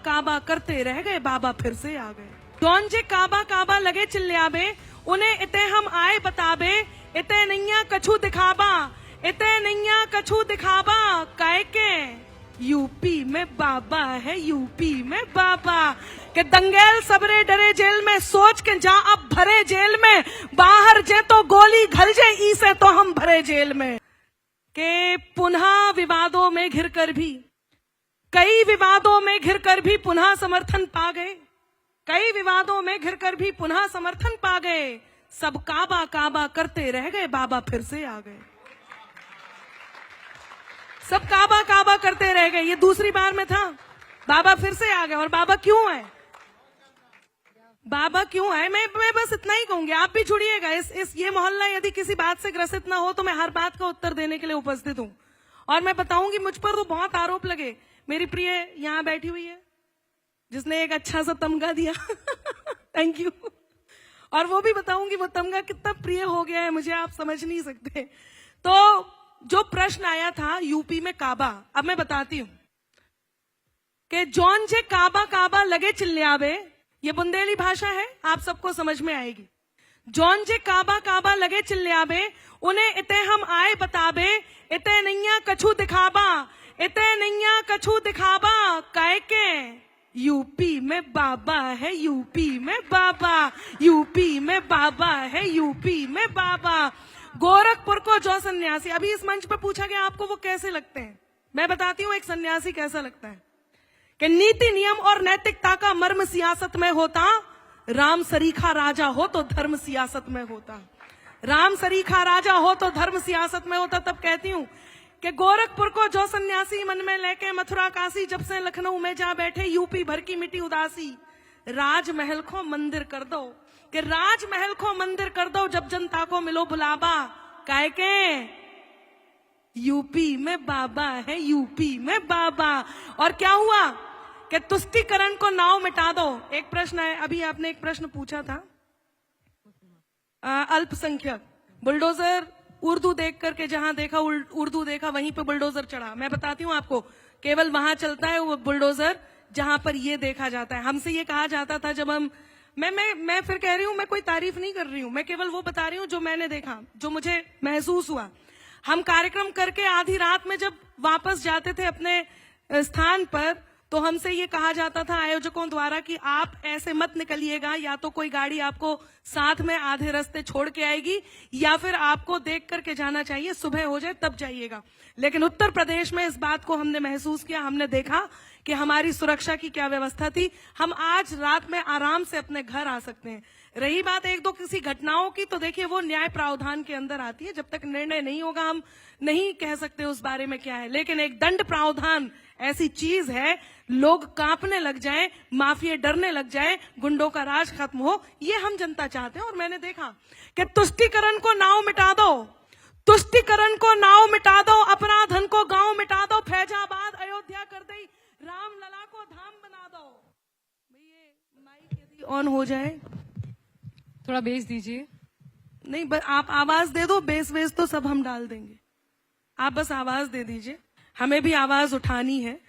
काबा करते रह गए, बाबा फिर से आ गए। जौन जे काबा काबा लगे चिल्लावे, उन्हें इते हम आए बताबे, इते नैया कछु दिखाबा, इते नैया कछु दिखाबा, काहे के यूपी में बाबा है, यूपी में बाबा। के दंगेल सबरे डरे जेल में, सोच के जा अब भरे जेल में, बाहर जे तो गोली घल जे, इसे तो हम भरे जेल में। के पुनः विवादों में घिर कर भी, कई विवादों में घिर कर भी पुनः समर्थन पा गए, कई विवादों में घिर कर भी पुनः समर्थन पा गए, सब काबा काबा करते रह गए, बाबा फिर से आ गए। सब काबा काबा करते रह गए, ये दूसरी बार में था, बाबा फिर से आ गए। और बाबा क्यों है, बाबा क्यों है, मैं बस इतना ही कहूंगी, आप भी जुड़िएगा। इस ये मोहल्ला यदि किसी बात से ग्रसित ना हो तो मैं हर बात का उत्तर देने के लिए उपस्थित हूं। और मैं बताऊंगी, मुझ पर तो बहुत आरोप लगे। मेरी प्रिय यहां बैठी हुई है जिसने एक अच्छा सा तमगा दिया थैंक यू। और वो भी बताऊंगी वो तमगा कितना प्रिय हो गया है मुझे, आप समझ नहीं सकते। तो जो प्रश्न आया था यूपी में काबा, अब मैं बताती हूं कि जौन जे काबा काबा लगे चिल्लावे, ये बुंदेली भाषा है, आप सबको समझ में आएगी। जौन जे काबा काबा लगे चिल्लावे, उन्हें इते हम आए बताबे, इते नैया कछु दिखाबा, इते नैया कछु दिखाबा, काहे के यूपी में बाबा है, यूपी में बाबा, यूपी में बाबा है, यूपी में बाबा। गोरखपुर को जो सन्यासी, अभी इस मंच पर पूछा गया आपको वो कैसे लगते हैं, मैं बताती हूँ एक सन्यासी कैसा लगता है। कि नीति नियम और नैतिकता का मर्म सियासत में होता, राम सरीखा राजा हो तो धर्म सियासत में होता, राम सरीखा राजा हो तो धर्म सियासत में होता। तब कहती हूं कि गोरखपुर को जो सन्यासी मन में लेके मथुरा काशी, जब से लखनऊ में जा बैठे, यूपी भर की मिट्टी उदासी, राजमहल को मंदिर कर दो, कि राजमहल को मंदिर कर दो, जब जनता को मिलो बुलावा, काहे के यूपी में बाबा है, यूपी में बाबा। और क्या हुआ कि तुष्टीकरण को नाव मिटा दो। एक प्रश्न है, अभी आपने एक प्रश्न पूछा था, अल्पसंख्यक बुलडोजर, उर्दू देख करके जहां देखा उर्दू देखा वहीं पे बुलडोजर चढ़ा। मैं बताती हूँ आपको, केवल वहां चलता है वो बुलडोजर जहां पर ये देखा जाता है। हमसे ये कहा जाता था जब हम, मैं फिर कह रही हूँ, मैं कोई तारीफ नहीं कर रही हूँ, मैं केवल वो बता रही हूँ जो मैंने देखा, जो मुझे महसूस हुआ। हम कार्यक्रम करके आधी रात में जब वापस जाते थे अपने स्थान पर, तो हमसे ये कहा जाता था आयोजकों द्वारा कि आप ऐसे मत निकलिएगा, या तो कोई गाड़ी आपको साथ में आधे रास्ते छोड़ के आएगी, या फिर आपको देख करके जाना चाहिए, सुबह हो जाए तब जाइएगा। लेकिन उत्तर प्रदेश में इस बात को हमने महसूस किया, हमने देखा कि हमारी सुरक्षा की क्या व्यवस्था थी। हम आज रात में आराम से अपने घर आ सकते हैं। रही बात एक दो किसी घटनाओं की, तो देखिए वो न्याय प्रावधान के अंदर आती है, जब तक निर्णय नहीं होगा हम नहीं कह सकते उस बारे में क्या है। लेकिन एक दंड प्रावधान ऐसी चीज है, लोग कांपने लग जाएं, माफिया डरने लग जाएं, गुंडों का राज खत्म हो, ये हम जनता चाहते हैं। और मैंने देखा कि तुष्टीकरण को नाव मिटा दो, तुष्टीकरण को नाव मिटा दो, अपराधन को गांव मिटा दो, फैजाबाद अयोध्या कर दे, राम लला को धाम बना दो। ये माइक यदि ऑन हो जाए, थोड़ा बेस दीजिए। नहीं आप आवाज दे दो, बेस तो सब हम डाल देंगे, आप बस आवाज दे दीजिए, हमें भी आवाज उठानी है।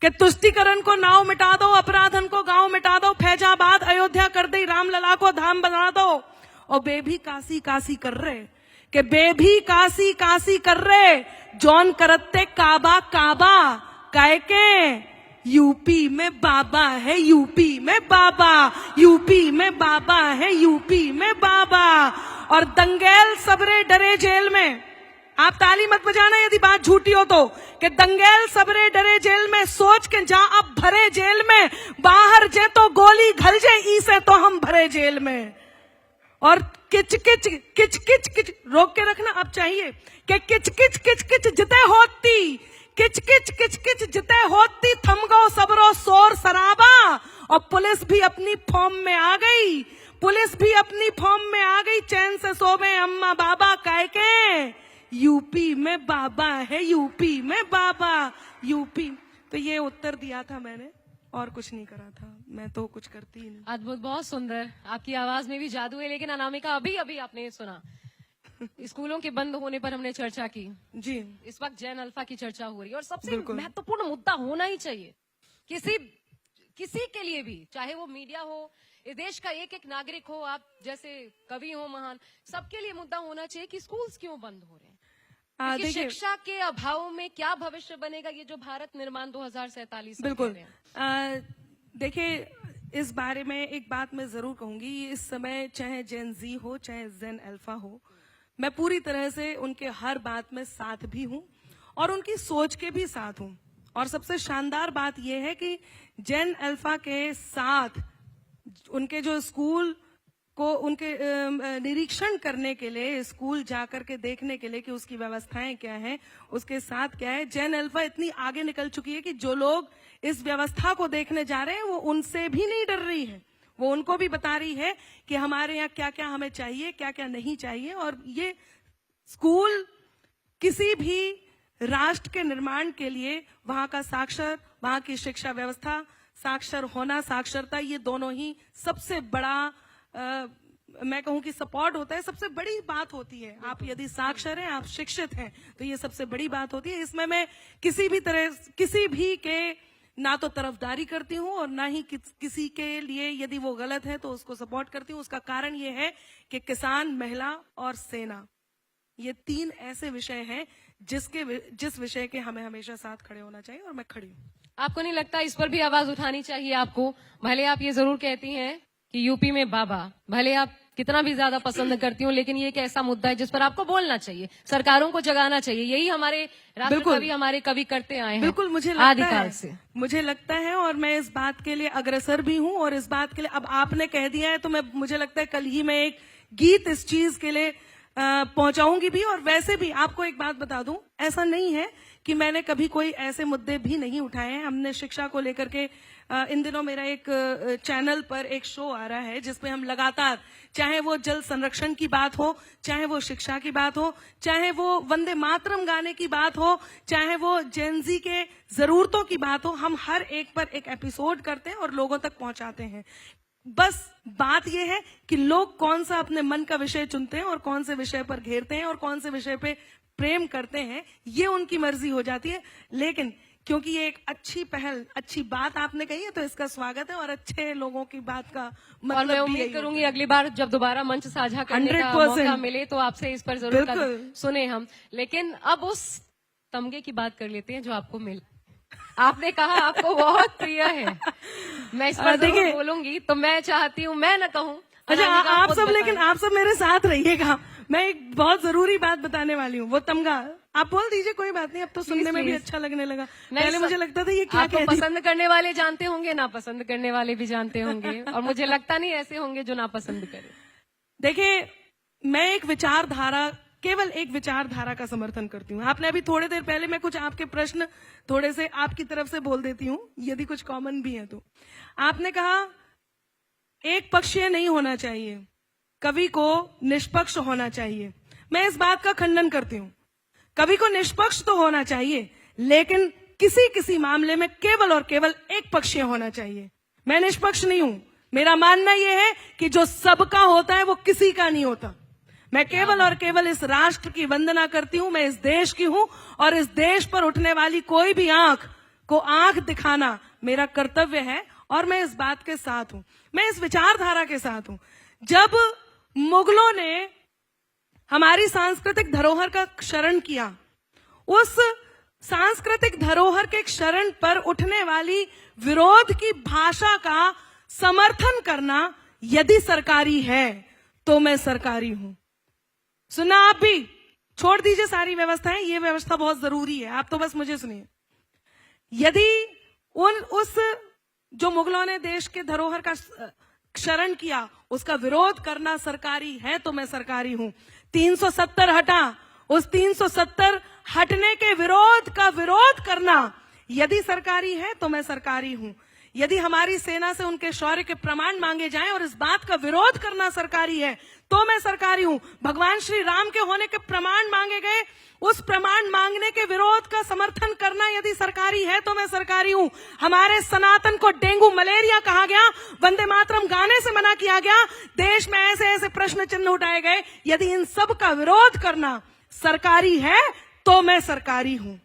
कि तुष्टीकरण को नाव मिटा दो, अपराधन को गांव मिटा दो, फैजाबाद अयोध्या कर दे, राम लला को धाम बना दो। और बेभी काशी काशी कर रहे, कि बेभी काशी काशी कर रहे, जौन करते काबा काबा, काहे के यूपी में बाबा है, यूपी में बाबा, यूपी में बाबा है, यूपी में बाबा। और दंगेल सबरे डरे जेल में, आप ताली मत बजाना यदि बात झूठी हो तो, कि दंगेल सबरे डरे जेल में, सोच के जा अब भरे जेल में, बाहर जे तो गोली घल जे, इसे तो हम भरे जेल में। और किच किच किच किच किच रोक के रखना अब चाहिए, कि किच किच किच किच जिते होती, किच किच किच किच जिते होती, थम गो सबरो शोर शराबा। और पुलिस भी अपनी फॉर्म में आ गई, पुलिस भी अपनी फॉर्म में आ गई, चैन से सोवे अम्मा बाबा, काहे के यूपी में बाबा है, यूपी में बाबा, यूपी। तो ये उत्तर दिया था मैंने, और कुछ नहीं करा था, मैं तो कुछ करती ही नहीं। अद्भुत, बहुत सुंदर, आपकी आवाज में भी जादू है। लेकिन अनामिका, अभी अभी आपने सुना, स्कूलों के बंद होने पर हमने चर्चा की जी, इस वक्त जैन अल्फा की चर्चा हो रही है, और सबसे महत्वपूर्ण मुद्दा होना ही चाहिए, किसी के लिए भी, चाहे वो मीडिया हो, इस देश का एक एक नागरिक हो, आप जैसे कवि हो महान, सबके लिए मुद्दा होना चाहिए कि स्कूल्स क्यों बंद हो रहे हैं। क्योंकि शिक्षा के अभाव में क्या भविष्य बनेगा, ये जो भारत निर्माण 2047 बिल्कुल। देखिए, इस बारे में एक बात मैं जरूर कहूंगी, इस समय चाहे जेन जी हो चाहे जेन अल्फा हो, मैं पूरी तरह से उनके हर बात में साथ भी हूं और उनकी सोच के भी साथ हूं। और सबसे शानदार बात यह है कि जेन अल्फा के साथ उनके जो स्कूल को उनके निरीक्षण करने के लिए, स्कूल जाकर के देखने के लिए कि उसकी व्यवस्थाएं क्या हैं, उसके साथ क्या है, जेन अल्फा इतनी आगे निकल चुकी है कि जो लोग इस व्यवस्था को देखने जा रहे हैं वो उनसे भी नहीं डर रही है। वो उनको भी बता रही है कि हमारे यहाँ क्या क्या हमें चाहिए, क्या क्या नहीं चाहिए। और ये स्कूल किसी भी राष्ट्र के निर्माण के लिए वहां का साक्षर, वहां की शिक्षा व्यवस्था, साक्षर होना, साक्षरता, ये दोनों ही सबसे बड़ा मैं कहूं कि सपोर्ट होता है, सबसे बड़ी बात होती है। आप यदि साक्षर हैं, आप शिक्षित हैं, तो ये सबसे बड़ी बात होती है। इसमें मैं किसी भी तरह, किसी भी के ना तो तरफदारी करती हूं और ना ही किसी के लिए यदि वो गलत है तो उसको सपोर्ट करती हूं। उसका कारण ये है कि किसान, महिला और सेना, ये तीन ऐसे विषय हैं जिस विषय के हमें हमेशा साथ खड़े होना चाहिए, और मैं खड़ी हूं। आपको नहीं लगता इस पर भी आवाज उठानी चाहिए आपको? भले आप ये जरूर कहती हैं कि यूपी में बाबा, भले आप कितना भी ज्यादा पसंद करती हूँ, लेकिन ये एक ऐसा मुद्दा है जिस पर आपको बोलना चाहिए, सरकारों को जगाना चाहिए। यही हमारे राष्ट्रकवि, हमारे कवि करते आए हैं। बिल्कुल, मुझे लगता है और मैं इस बात के लिए अग्रसर भी हूँ। और इस बात के लिए अब आपने कह दिया है तो मुझे लगता है कल ही मैं एक गीत इस चीज के लिए पहुंचाऊंगी भी। और वैसे भी आपको एक बात बता दूं, ऐसा नहीं है कि मैंने कभी कोई ऐसे मुद्दे भी नहीं उठाए हैं। हमने शिक्षा को लेकर के इन दिनों मेरा एक चैनल पर एक शो आ रहा है जिसमें हम लगातार, चाहे वो जल संरक्षण की बात हो, चाहे वो शिक्षा की बात हो, चाहे वो वंदे मातरम गाने की बात हो, चाहे वो जेन जी के जरूरतों की बात हो, हम हर एक पर एक एपिसोड करते हैं और लोगों तक पहुंचाते हैं। बस बात यह है कि लोग कौन सा अपने मन का विषय चुनते हैं और कौन से विषय पर घेरते हैं और कौन से विषय पे प्रेम करते हैं, ये उनकी मर्जी हो जाती है। लेकिन क्योंकि ये एक अच्छी पहल, अच्छी बात आपने कही है, तो इसका स्वागत है। और अच्छे लोगों की बात का मतलब, और मैं उम्मीद करूंगी अगली बार जब दोबारा मंच साझा करने का मौका मिले तो आपसे इस पर जरूर सुने हम। लेकिन अब उस तमगे की बात कर लेते हैं जो आपको मिला। आपने कहा आपको बहुत प्रिय है, मैं इस पर जरूर बोलूंगी। तो मैं चाहती हूँ, मैं न कहूँ, अच्छा आप सब, लेकिन आप सब मेरे साथ रहिएगा। मैं एक बहुत जरूरी बात बताने वाली हूँ, वो तमगा आप बोल दीजिए, कोई बात नहीं। अब तो सुनने में भी अच्छा लगने लगा। पहले मुझे लगता था ये क्या आपको पसंद करने वाले जानते होंगे, ना पसंद करने वाले भी जानते होंगे, और मुझे लगता नहीं ऐसे होंगे जो ना पसंद करें। देखिए, मैं एक विचारधारा, केवल एक विचारधारा का समर्थन करती हूँ। आपने अभी थोड़ी देर पहले, मैं कुछ आपके प्रश्न थोड़े से आपकी तरफ से बोल देती हूँ, यदि कुछ कॉमन भी है तो। आपने कहा एक पक्षीय नहीं होना चाहिए, कवि को निष्पक्ष होना चाहिए। मैं इस बात का खंडन करती हूँ। कवि को निष्पक्ष तो होना चाहिए, लेकिन किसी किसी मामले में केवल और केवल एक पक्षीय होना चाहिए। मैं निष्पक्ष नहीं हूं। मेरा मानना यह है कि जो सबका होता है वो किसी का नहीं होता। मैं केवल और केवल इस राष्ट्र की वंदना करती हूं, मैं इस देश की हूं, और इस देश पर उठने वाली कोई भी आंख को आंख दिखाना मेरा कर्तव्य है, और मैं इस बात के साथ हूं, मैं इस विचारधारा के साथ हूं। जब मुगलों ने हमारी सांस्कृतिक धरोहर का क्षरण किया, उस सांस्कृतिक धरोहर के क्षरण पर उठने वाली विरोध की भाषा का समर्थन करना यदि सरकारी है तो मैं सरकारी हूं। सुना आप भी? छोड़ दीजिए सारी व्यवस्थाएं, ये व्यवस्था बहुत जरूरी है, आप तो बस मुझे सुनिए। यदि उस जो मुगलों ने देश के धरोहर का क्षरण किया, उसका विरोध करना सरकारी है तो मैं सरकारी हूं। 370 हटा, उस 370 हटने के विरोध का विरोध करना यदि सरकारी है तो मैं सरकारी हूं। यदि हमारी सेना से उनके शौर्य के प्रमाण मांगे जाएं और इस बात का विरोध करना सरकारी है तो मैं सरकारी हूं। भगवान श्री राम के होने के प्रमाण मांगे गए, उस प्रमाण मांगने के विरोध का समर्थन करना यदि सरकारी है तो मैं सरकारी हूं। हमारे सनातन को डेंगू मलेरिया कहा गया, वंदे मातरम गाने से मना किया गया, देश में ऐसे ऐसे प्रश्न चिन्ह उठाए गए, यदि इन सब का विरोध करना सरकारी है तो मैं सरकारी हूं।